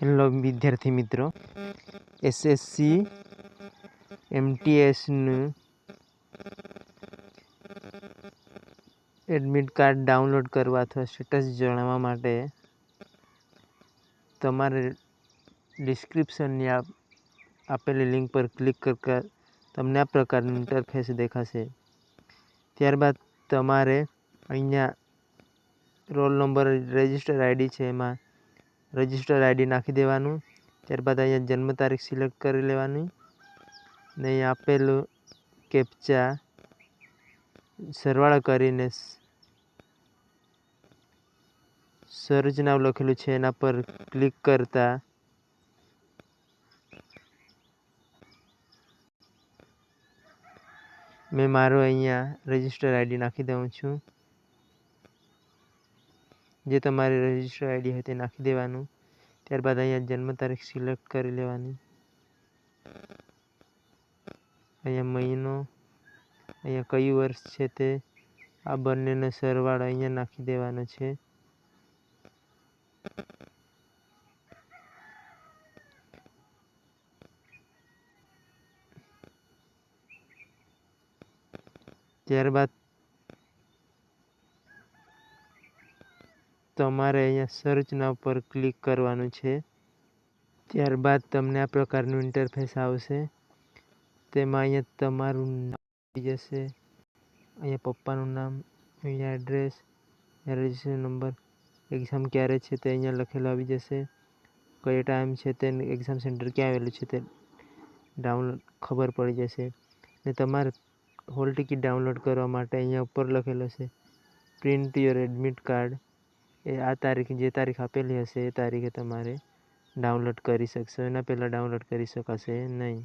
Hello વિદ્યાર્થી મિત્રો, SSC એમટીએસનું admit card download કરવા અથવા સ્ટેટસ જણાવવા માટે તમારે ડિસ્ક્રિપ્શનની આપેલી લિંક પર ક્લિક કરતા તમને આ પ્રકારનું ઇન્ટરફેસ દેખાશે. ત્યારબાદ તમારે અહીંયા રોલ નંબર રજિસ્ટર આઈડી છે, એમાં રજિસ્ટર આઈડી નાખી દેવાનું. ત્યારબાદ અહીંયા જન્મ તારીખ સિલેક્ટ કરી લેવાની ને અહીં આપેલું કેપ્ચા સરવાળા કરીને સર્ચ નામ લખેલું છે એના પર ક્લિક કરતા મેં મારો અહીંયા રજિસ્ટર આઈડી નાખી દઉં છું. જે તમારી રજિસ્ટર આઈડી હોય તે નાખી દેવાનું. ત્યારબાદ અહીંયા જન્મ તારીખ સિલેક્ટ કરી લેવાની. અહીંયા મહિનો, અહીંયા કયું વર્ષ છે તે, આ બંનેનો સરવાળો અહીંયા નાખી દેવાનો છે. ત્યારબાદ તમારે અહીંયા સર્ચ નાવ પર ક્લિક કરવાનું છે. ત્યારબાદ તમને આ પ્રકારનું ઇન્ટરફેસ આવશે. તેમાં અહીંયા તમારું નામ આવી જશે, અહીંયા પપ્પાનું નામ, અહીંયા એડ્રેસ, રજિસ્ટ્રેશન નંબર, એક્ઝામ ક્યારે છે તે અહીંયા લખેલું આવી જશે, કયો ટાઈમ છે તે, એક્ઝામ સેન્ટર ક્યાં આવેલું છે તે ડાઉનલોડ ખબર પડી જશે. ને તમારે હોલ ટિકિટ ડાઉનલોડ કરવા માટે અહીંયા ઉપર લખેલો છે પ્રિન્ટ યોર એડમિટ કાર્ડ. એ આ તારીખ, જે તારીખ આપેલી હશે એ તારીખે તમારે ડાઉનલોડ કરી શકશો, એના પહેલાં ડાઉનલોડ કરી શકાશે નહીં.